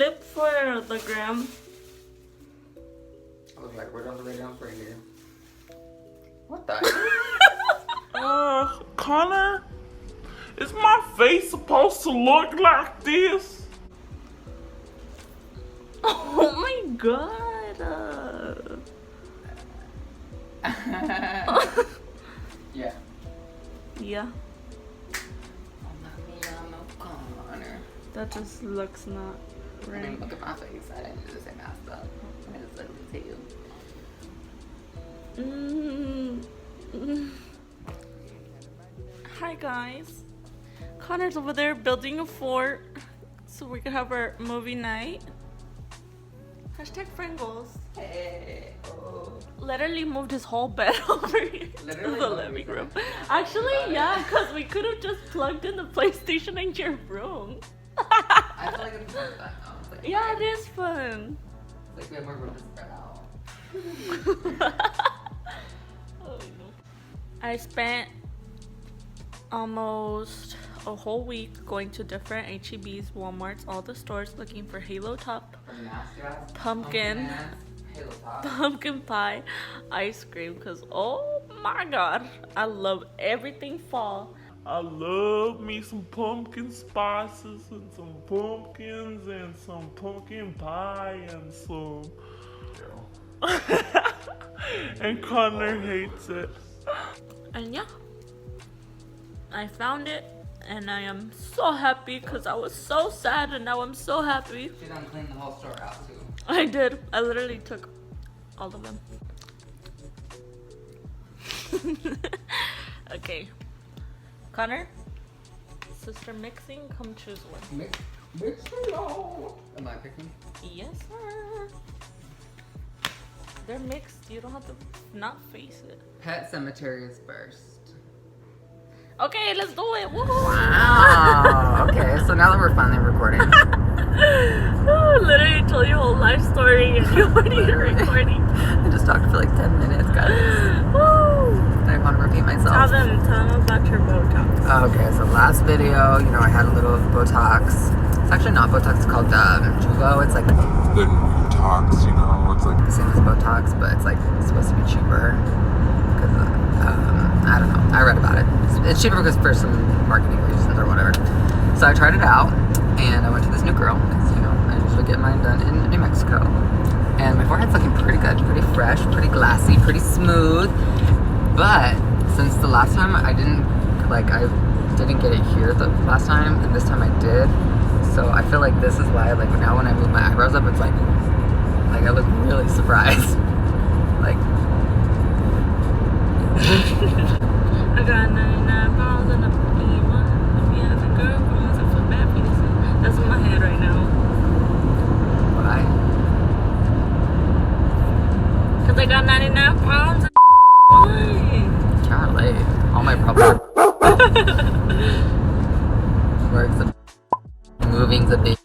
lip for the gram. I look like we're on the radio for here. What the? Connor, is my face supposed to look like this? Oh my god. Yeah. Yeah, I'm no Connor. that just looks not I right. mean, look at my face. I didn't do the same ass stuff. I just look at you. Hi guys. Connor's over there building a fort so we can have our movie night. Hashtag Pringles. Hey. Oh. Literally moved his whole bed over here Literally to the moved living it. room. Actually, yeah, because we could have just plugged in the PlayStation in your room. I feel like it's fun that now. It's like, Yeah, it is fun. It's like we have more room to spread out. Oh, no. I spent almost a whole week going to different HEBs, Walmarts, all the stores looking for Halo Top, From nasty ass, Pumpkin. ass, Halo Top. pumpkin pie, ice cream, because oh my god, I love everything fall. I love me some pumpkin spices and some pumpkins and some pumpkin pie and some. And Connor hates it. And yeah, I found it and I am so happy because I was so sad and now I'm so happy. She done cleaned the whole store out too. I did. I literally took all of them. Okay. Connor? Sister mixing? Come choose one. Mix it all. Am I picking? Yes, sir. They're mixed. You don't have to not face it. Pet Cemetery is first. Okay, let's do it. Woo! Wow. Okay, so now that we're finally recording. Literally told your whole life story and you weren't even recording. I just talked for like 10 minutes, guys. Woo! I want to repeat myself. Tell them about your Botox. Okay, so last video, you know, I had a little Botox. It's actually not Botox, it's called Juvo. It's like The Botox, you know, it's like the same as Botox, but it's like supposed to be cheaper. Because, I don't know. I read about it. It's cheaper because for some marketing reasons or whatever. So I tried it out, and I went to this new girl. Because, you know, I usually get mine done in New Mexico. And my forehead's looking pretty good, pretty fresh, pretty glassy, pretty smooth. But since the last time I didn't get it here the last time, and this time I did. So I feel like this is why, like, now when I move my eyebrows up, it's like I look really surprised. Like, I got 99 pounds and a female. If you have a girl, girls are for bad pieces. That's in my head right now. why? Because I got 99 pounds and Golly, all my problems. Works a moving's a big.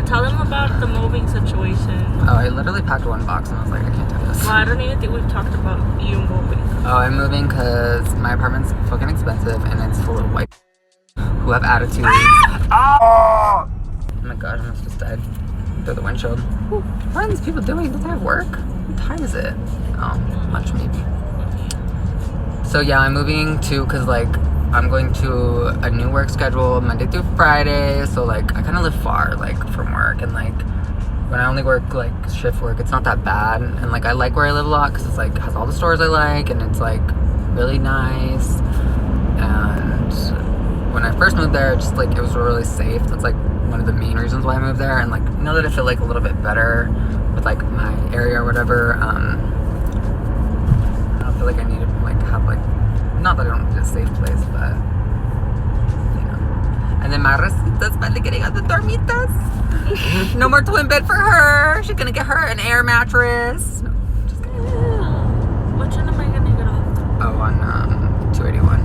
tell them about the moving situation. Oh, I literally packed one box and I was like, I can't do this. Well, I don't even think we've talked about you moving. Oh, I'm moving because my apartment's fucking expensive and it's full of white who have attitudes. Oh my god, I almost just died through the windshield. What are these people doing? Don't they have work? What time is it? Oh, lunch maybe. So yeah, I'm moving too because like I'm going to a new work schedule Monday through Friday. So like I kind of live far like from work, and like when I only work like shift work, it's not that bad. And like I like where I live a lot because it's like has all the stores I like, and it's like really nice. And when I first moved there, just like it was really safe. That's like one of the main reasons why I moved there. And like now that I feel like a little bit better with like my area or whatever, I don't feel like I need to like have like, not that I don't need a safe place, but you know. And then Maricita's finally getting out the dormitas. No more twin bed for her. She's gonna get her an air mattress. No, just kidding. Which one am I gonna get off? Oh, on 281.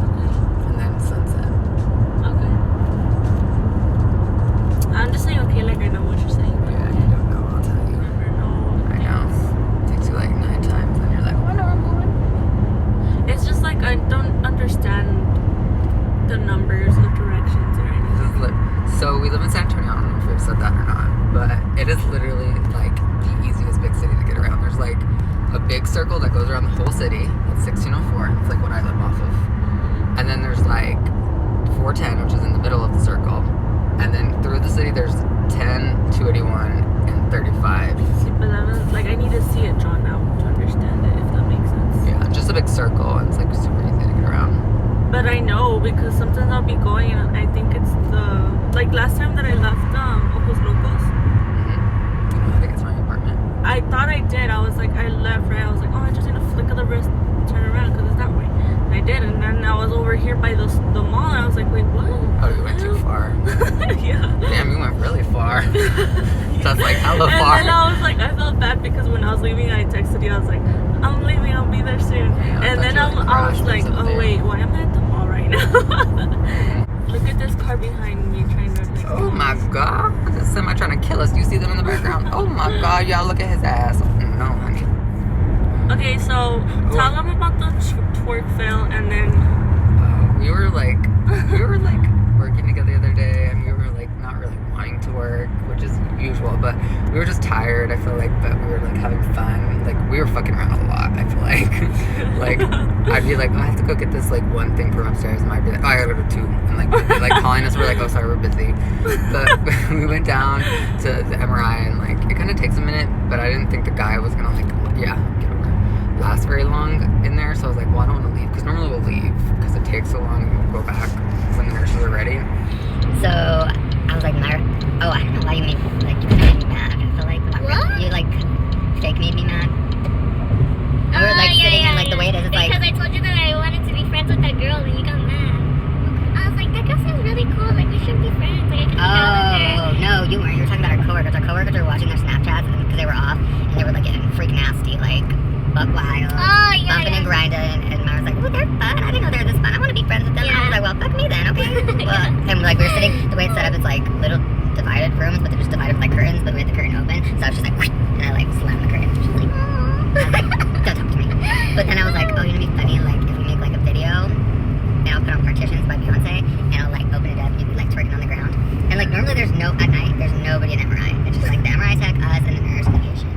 Okay. And then Sunset. Okay. I'm just saying okay like I know what you're saying. Yeah, you don't know, I'll tell you. Never know. I know. It takes you like 9 times and you're like, oh no, I'm moving. It's just like I don't understand the numbers, the directions, or This anything. is like So we live in San Antonio. I don't know if we've said that or not, but it is literally like the easiest big city to get around. There's like a big circle that goes around the whole city. That's 1604. It's like what I live off of. And then there's like 410, which is in the middle of the circle. And then through the city, there's 10, 281, and 35. See, but like I need to see it drawn out to understand it, if that makes sense. Yeah, just a big circle. And it's like super easy to get around. But I know because sometimes I'll be going and I think it's like last time that I left Ojos Locos. You know how to get to my apartment? I thought I did. I was like, I left, right? I was like, oh, I just need a flick of the wrist, turn around because it's that way. And I did. And then I was over here by the mall and I was like, wait, what? Oh, you went too far. Yeah. Damn, you went really far. That's like hella far. And then I was like, I felt bad because when I was leaving, I texted you. I was like, I'm leaving. I'll be there soon. Yeah, and then I was like, oh, wait, why am I at the mall right now? Look at this car behind me trying to like, oh my god, this semi trying to kill us. Do you see them in the background? Oh my god, y'all look at his ass. No, honey. Okay, so tell them about the twerk fail and then we were like working together the other day and we were like not really wanting to work, which is usual, but we were just tired, I feel like, but we were like having fun. Like we were fucking around a lot, I feel like. Like I'd be like, oh, I have to go get this like one thing from upstairs, and I'd be like, oh, I gotta go to 2, and like calling us, we're like, oh sorry, we're busy. But we went down to the MRI and like it kind of takes a minute, but I didn't think the guy was gonna like last very long in there, so I was like, well, I don't want to leave because normally we'll leave because it takes so long and we'll go back when the nurses are ready. So I was like, Myra, oh, I don't know why you made me mad. I feel like you like fake made me mad. We were like sitting in like the way it is. It's like because I told you that I wanted to be friends with that girl and you got mad. I was like, that girl seems really cool. Like we should be friends. Like I can hang out with her. Oh no, you weren't. You were talking about our coworkers. Our coworkers were watching their Snapchats because they were off and they were like getting freak nasty, like buck wild, bumping and grinding. And I was like, oh, they're fun. I didn't know they were this fun. I want to be friends with them. I was like, well, fuck me then, okay? Well, and like we were sitting, the way it's set up, it's like little divided rooms, but they're just divided with like curtains, but we had the curtain open. So I was just like, and I like slammed the curtain. She was like, I was like, don't talk to me. But then I was like, oh, you know, it'd be funny, like if we make like a video, and I'll put on Partitions by Beyonce, and I'll like open it up, and you'd be like twerking on the ground. And like normally at night, there's nobody in MRI. It's just like the MRI tech, us, and the nurse and the patient.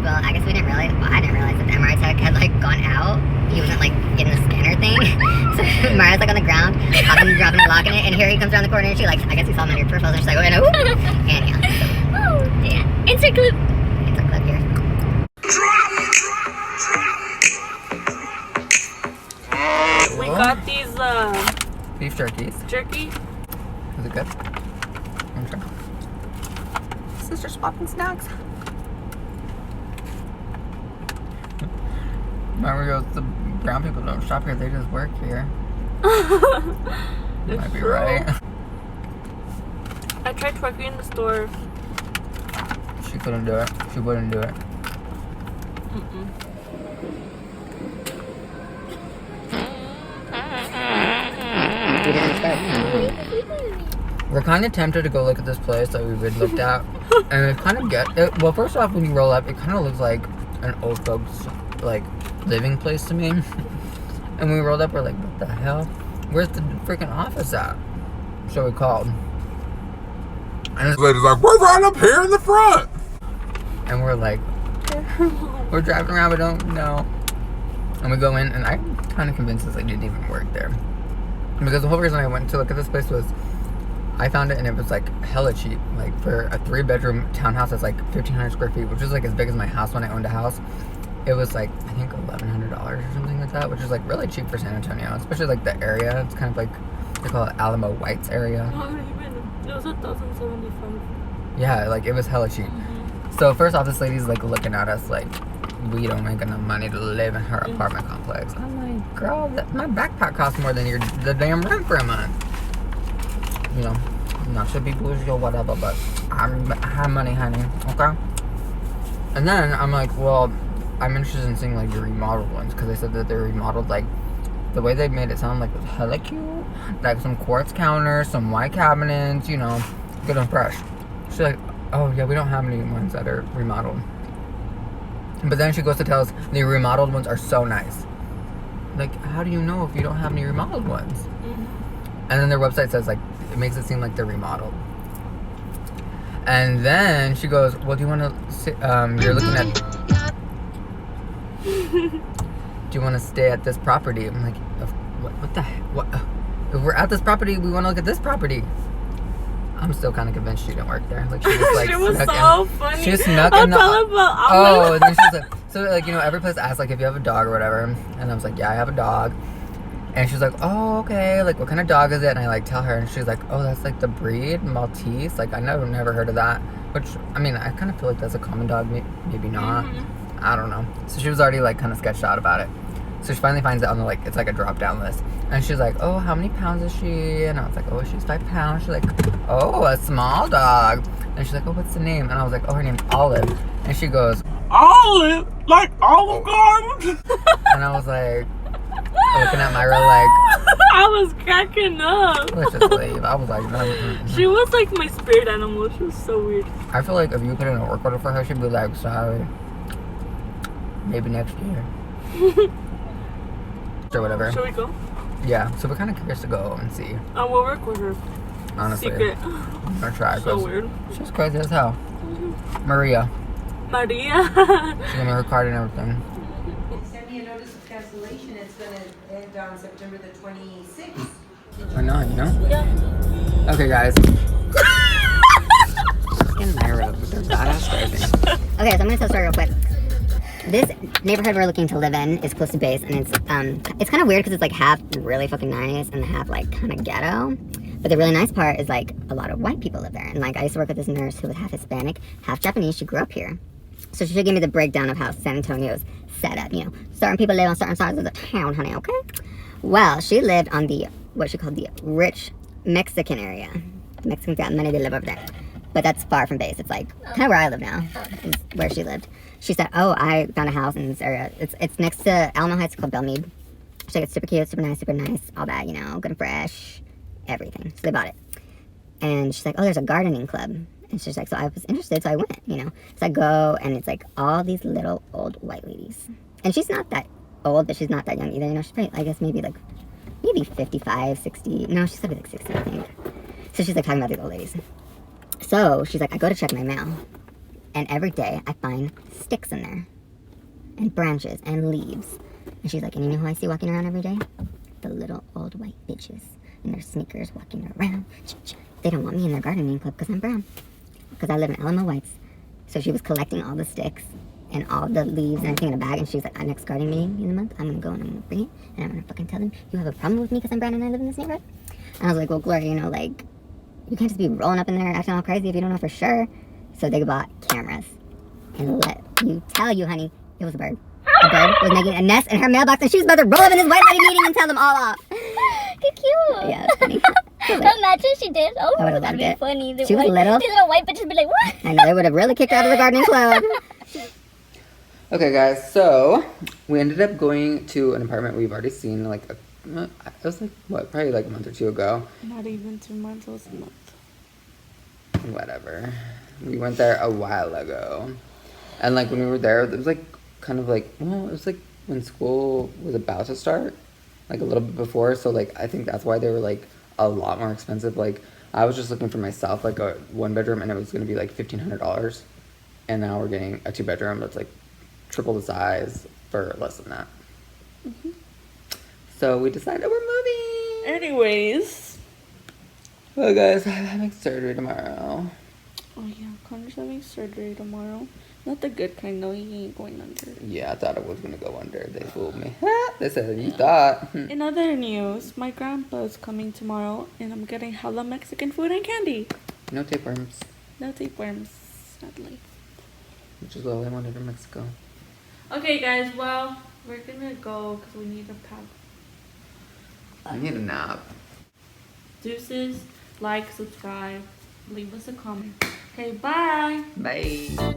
Well, I guess we didn't realize, well, I didn't realize that the MRI tech had like gone out. He wasn't like in the scanner thing. So Mariah's like on the ground, popping and dropping and locking it, and here he comes around the corner and she like, I guess he saw him on your peripherals and she's like, oh, no. And yeah. Oh, yeah. Insert clip. Insert clip here. we got these Beef jerkies. jerky. Is it good? I'm sure. Sister swapping snacks. Remember goes, the brown people don't shop here, they just work here. You might be right. I tried twerking in the store. She couldn't do it. She wouldn't do it. We're kind of tempted to go look at this place that we would looked at, and it kind of well, first off, when you roll up, it kind of looks like an old folks like living place to me. And when we rolled up, we're like, what the hell? Where's the freaking office at? So we called, and this lady's like, we're right up here in the front. And we're like, we're driving around, we don't know. And we go in, and I'm kind of convinced this lady didn't even work there. Because the whole reason I went to look at this place was I found it and it was like hella cheap. Like for a 3-bedroom townhouse that's like 1,500 square feet, which is like as big as my house when I owned a house. It was like, I think $1,100 or something like that, which is like really cheap for San Antonio, especially like the area. It's kind of like, they call it Alamo Whites area. Not even. It was $1,075. Yeah, like it was hella cheap. So first off, this lady's like looking at us like we don't make enough money to live in her apartment complex. I'm like, girl, my backpack costs more than the damn rent for a month. You know, not to be bougie or whatever, but I have money, honey. Okay. And then I'm like, well, I'm interested in seeing like your remodeled ones because they said that they're remodeled. Like the way they made it sound like was hella cute, like some quartz counters, some white cabinets, you know, good and fresh. She's like, oh yeah, we don't have any ones that are remodeled. But then she goes to tell us the remodeled ones are so nice. Like, how do you know if you don't have any remodeled ones? And then their website says, like, it makes it seem like they're remodeled. And then she goes, well, do you want to, you're looking at, do you want to stay at this property? I'm like, what the heck? What? If we're at this property, we want to look at this property. I'm still kind of convinced she didn't work there. Like, she just, like, she was snuck so in. funny. She just snuck I'll in the... tell her about Oh, and then she was like... So, like, you know, every place asks, like, if you have a dog or whatever. And I was like, yeah, I have a dog. And she's like, oh, okay. Like, what kind of dog is it? And I, like, tell her. And she's like, oh, that's, like, the breed, Maltese. Like, I never heard of that. Which, I mean, I kind of feel like that's a common dog. Maybe not. Mm-hmm. I don't know. So she was already, like, kind of sketched out about it. So she finally finds it on the, like, it's like a drop-down list. And she's like, oh, how many pounds is she? And I was like, oh, she's 5 pounds. She's like, oh, a small dog. And she's like, oh, what's the name? And I was like, oh, her name's Olive. And she goes, Olive? Like Olive Garden? and I was like, looking at Myra like, I was cracking up. let's just leave. I was like, no. She was like my spirit animal. She was so weird. I feel like if you put in a work order for her, she'd be like, sorry. Maybe next year. Or whatever. Should we go? Yeah, so we're kind of curious to go and see. I will work with her. Honestly, Secret. I'm gonna try. So 'cause weird. She's crazy as hell. Maria. Maria. She gave me her card and everything. Send me a notice of cancellation. It's going to end on September the 26th. Or not, you know? Yeah. Okay, guys. Fucking Myra with their badass driving. Okay, so I'm gonna tell a story real quick. This neighborhood we're looking to live in is close to base, and it's kind of weird because it's like half really fucking nice and half like kind of ghetto. But the really nice part is like a lot of white people live there, and like I used to work with this nurse who was half Hispanic, half Japanese. She grew up here, so she gave me the breakdown of how San Antonio's set up. You know, certain people live on certain sides of the town, honey. Okay. Well, she lived on the what she called the rich Mexican area. Mexicans got money, they live over there. But that's far from base. It's like kind of where I live now, is where she lived. She said, oh, I found a house in this area. It's next to Alamo Heights, called Belmead. She's like, it's super cute, super nice, all that, you know, good and fresh, everything. So they bought it. And she's like, oh, there's a gardening club. And she's like, so I was interested, so I went, you know. So I go, and it's like all these little old white ladies. And she's not that old, but she's not that young either. You know, she's probably, I guess, maybe 55, 60. No, she's gotta be like 60, I think. So she's like talking about these old ladies. So she's like, I go to check my mail, and every day I find sticks in there, and branches and leaves. And she's like, and you know who I see walking around every day? The little old white bitches in their sneakers walking around. They don't want me in their gardening club because I'm brown, because I live in Alamo Heights. So she was collecting all the sticks and all the leaves and everything in a bag, and she was like, our next gardening meeting in the month, I'm gonna go and I'm gonna bring it, and I'm gonna fucking tell them you have a problem with me because I'm brown and I live in this neighborhood. And I was like, well, Gloria, you know, like, you can't just be rolling up in there acting all crazy if you don't know for sure. So they bought cameras. And let me tell you, honey, it was a bird. A bird was making a nest in her mailbox, and she was about to roll up in this white lady meeting and tell them all off. Cute. Yeah, it's funny. Like, Imagine she did. Oh, I would've that'd loved be it. funny. The She was white, little. These little white bitches would be like, what? I know, they would have really kicked her out of the gardening club. Okay, guys, so we ended up going to an apartment we've already seen, like, it was like, what, probably like a month or two ago. Not even 2 months. It was a month. Whatever. We went there a while ago. And, like, when we were there, it was, like, kind of like, well, it was, like, when school was about to start. Like, a little bit before. So, like, I think that's why they were, like, a lot more expensive. Like, I was just looking for myself, like, a 1-bedroom, and it was going to be, like, $1,500. And now we're getting a 2-bedroom that's, like, triple the size for less than that. Mm-hmm. So, we decided we're moving. Anyways. Well, guys, I'm having surgery tomorrow. Oh yeah, Connor's having surgery tomorrow. Not the good kind though, he ain't going under. Yeah, I thought it was gonna go under. They fooled me. They said you thought. In other news, my grandpa's coming tomorrow and I'm getting hella Mexican food and candy. No tapeworms, No tapeworms, sadly. which is all I wanted in Mexico. Okay guys, well, we're gonna go because we need a pack. I need a nap. Deuces, like, subscribe, leave us a comment. Okay, bye! Bye.